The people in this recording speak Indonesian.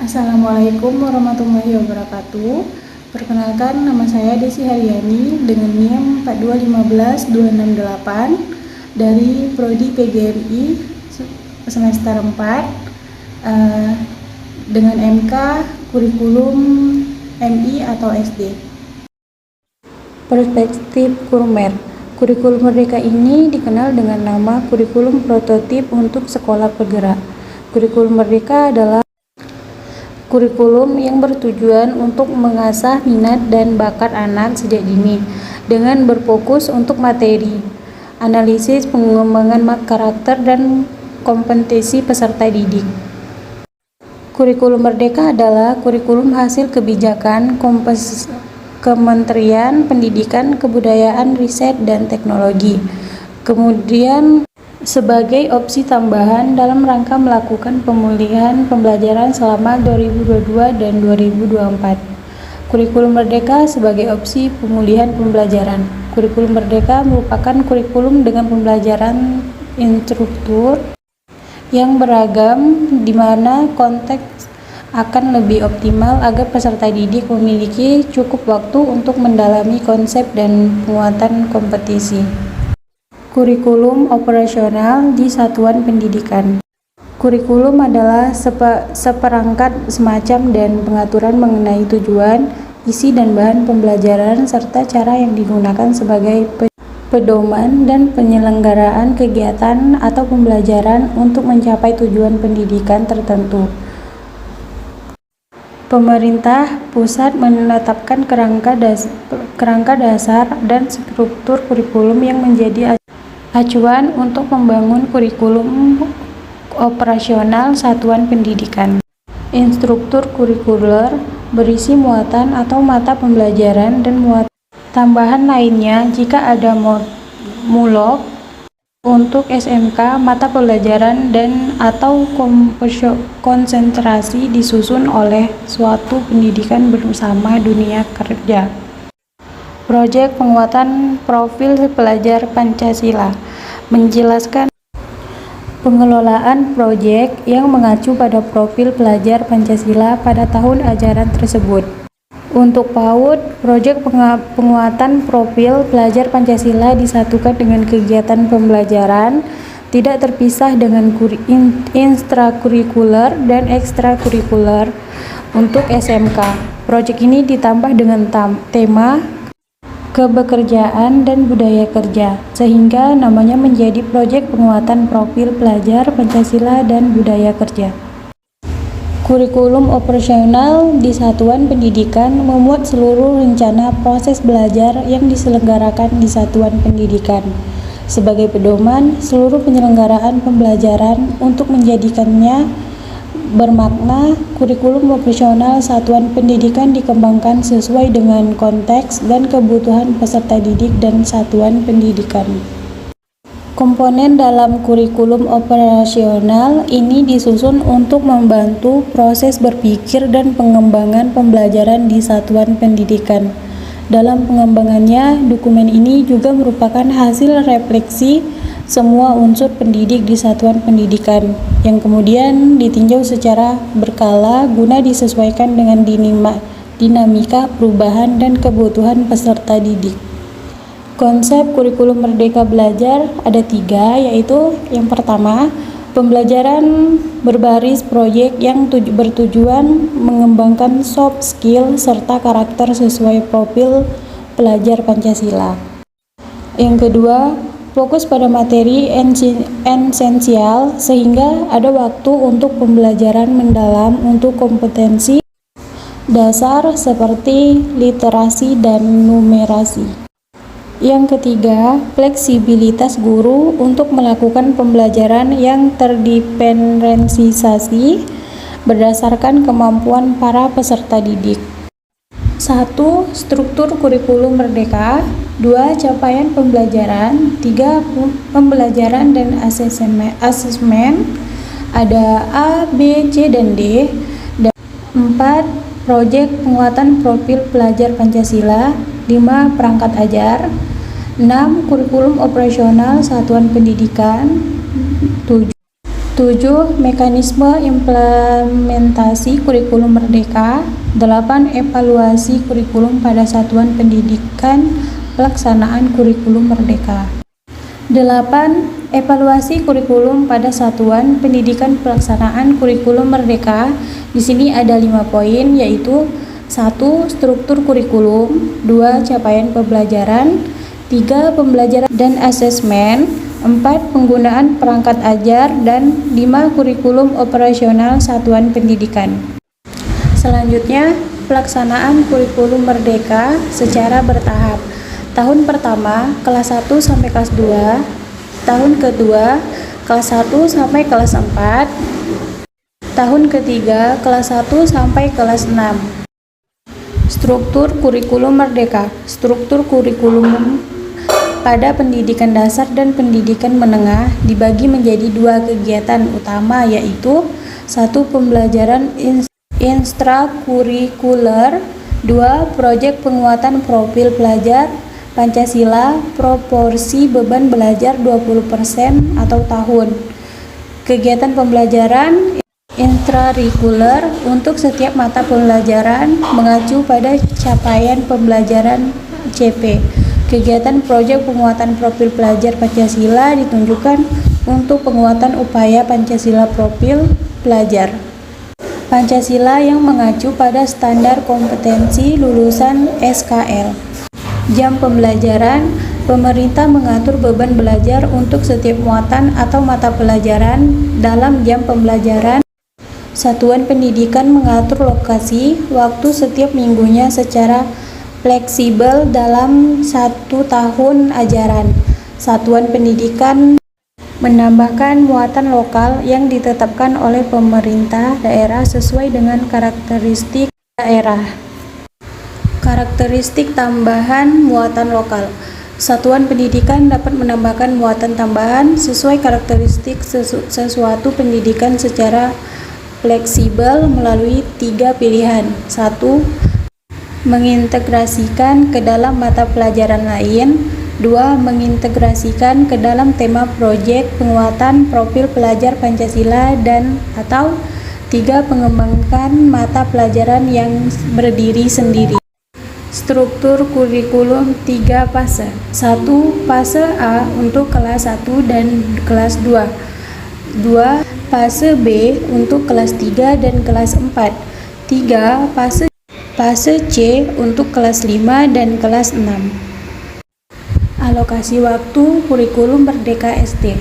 Assalamualaikum warahmatullahi wabarakatuh. Perkenalkan, nama saya Desi Haryani dengan NIM 4215268 dari Prodi PGRI semester 4 dengan MK Kurikulum MI atau SD. Perspektif Kurmer. Kurikulum Merdeka ini dikenal dengan nama Kurikulum Prototip untuk Sekolah Bergerak. Kurikulum Merdeka adalah kurikulum yang bertujuan untuk mengasah minat dan bakat anak sejak dini dengan berfokus untuk materi, analisis, pengembangan karakter, dan kompetensi peserta didik. Kurikulum Merdeka adalah kurikulum hasil kebijakan Kementerian Pendidikan, Kebudayaan, Riset, dan Teknologi. Kemudian sebagai opsi tambahan dalam rangka melakukan pemulihan pembelajaran selama 2022 dan 2024. Kurikulum Merdeka sebagai opsi pemulihan pembelajaran. Kurikulum Merdeka merupakan kurikulum dengan pembelajaran instruktur yang beragam, di mana konteks akan lebih optimal agar peserta didik memiliki cukup waktu untuk mendalami konsep dan penguatan kompetisi. Kurikulum operasional di satuan pendidikan. Kurikulum adalah seperangkat semacam dan pengaturan mengenai tujuan, isi dan bahan pembelajaran serta cara yang digunakan sebagai pedoman dan penyelenggaraan kegiatan atau pembelajaran untuk mencapai tujuan pendidikan tertentu. Pemerintah pusat menetapkan kerangka dasar dan struktur kurikulum yang menjadi acuan untuk membangun kurikulum operasional satuan pendidikan. Instruktur kurikuler berisi muatan atau mata pembelajaran dan muatan tambahan lainnya jika ada mulok untuk SMK, mata pelajaran dan atau konsentrasi disusun oleh suatu pendidikan bersama dunia kerja. Proyek penguatan profil pelajar Pancasila menjelaskan pengelolaan proyek yang mengacu pada profil pelajar Pancasila pada tahun ajaran tersebut. Untuk PAUD, proyek penguatan profil pelajar Pancasila disatukan dengan kegiatan pembelajaran tidak terpisah dengan intrakurikuler dan ekstrakurikuler untuk SMK. Proyek ini ditambah dengan tema kebekerjaan dan budaya kerja, sehingga namanya menjadi proyek penguatan profil pelajar Pancasila dan budaya kerja. Kurikulum operasional di satuan pendidikan memuat seluruh rencana proses belajar yang diselenggarakan di satuan pendidikan. Sebagai pedoman, seluruh penyelenggaraan pembelajaran untuk menjadikannya bermakna, kurikulum operasional satuan pendidikan dikembangkan sesuai dengan konteks dan kebutuhan peserta didik dan satuan pendidikan. Komponen dalam kurikulum operasional ini disusun untuk membantu proses berpikir dan pengembangan pembelajaran di satuan pendidikan. Dalam pengembangannya, dokumen ini juga merupakan hasil refleksi semua unsur pendidik di satuan pendidikan, yang kemudian ditinjau secara berkala guna disesuaikan dengan dinamika perubahan dan kebutuhan peserta didik. Konsep kurikulum Merdeka Belajar ada 3, yaitu yang pertama, pembelajaran berbasis proyek yang bertujuan mengembangkan soft skill serta karakter sesuai profil pelajar Pancasila. Yang kedua, fokus pada materi esensial sehingga ada waktu untuk pembelajaran mendalam untuk kompetensi dasar seperti literasi dan numerasi. Yang ketiga, fleksibilitas guru untuk melakukan pembelajaran yang terdiferensiasi berdasarkan kemampuan para peserta didik. 1. Struktur kurikulum Merdeka. 2. Capaian pembelajaran. 3. Pembelajaran dan asesmen. Ada A, B, C, dan D. 4. Proyek penguatan profil pelajar Pancasila. 5. Perangkat ajar. 6. Kurikulum operasional satuan pendidikan. 7. 7. Mekanisme implementasi kurikulum merdeka. 8. Evaluasi kurikulum pada satuan pendidikan pelaksanaan kurikulum merdeka. 8. Evaluasi kurikulum pada satuan pendidikan pelaksanaan kurikulum merdeka. Di sini ada 5 poin, yaitu 1. Struktur kurikulum. 2. Capaian pembelajaran. 3. Pembelajaran dan asesmen. 4. Penggunaan perangkat ajar. Dan 5. Kurikulum operasional satuan pendidikan. Selanjutnya, pelaksanaan kurikulum merdeka secara bertahap. Tahun pertama, kelas 1 sampai kelas 2. Tahun kedua, kelas 1 sampai kelas 4. Tahun ketiga, kelas 1 sampai kelas 6. Struktur kurikulum merdeka. Struktur kurikulum pada pendidikan dasar dan pendidikan menengah dibagi menjadi 2 kegiatan utama, yaitu 1. Pembelajaran intrakurikuler. 2. Proyek penguatan profil pelajar Pancasila, proporsi beban belajar 20% atau tahun. Kegiatan pembelajaran intrakurikuler untuk setiap mata pembelajaran mengacu pada capaian pembelajaran CP. Kegiatan proyek penguatan profil pelajar Pancasila ditunjukkan untuk penguatan upaya Pancasila profil pelajar Pancasila yang mengacu pada standar kompetensi lulusan SKL. Jam pembelajaran. Pemerintah mengatur beban belajar untuk setiap muatan atau mata pelajaran dalam jam pembelajaran. Satuan pendidikan mengatur lokasi, waktu setiap minggunya secara fleksibel dalam 1 tahun ajaran. Satuan pendidikan menambahkan muatan lokal yang ditetapkan oleh pemerintah daerah sesuai dengan karakteristik daerah. Karakteristik tambahan muatan lokal. Satuan pendidikan dapat menambahkan muatan tambahan sesuai karakteristik sesuatu pendidikan secara fleksibel melalui 3 pilihan. 1. Mengintegrasikan ke dalam mata pelajaran lain. 2. Mengintegrasikan ke dalam tema proyek penguatan profil pelajar Pancasila dan atau 3. Mengembangkan mata pelajaran yang berdiri sendiri. Struktur kurikulum 3 fase. 1. Fase A untuk kelas 1 dan kelas 2. 2. Fase B untuk kelas 3 dan kelas 4. 3. Fase C untuk kelas 5 dan kelas 6. Alokasi waktu kurikulum Merdeka SD.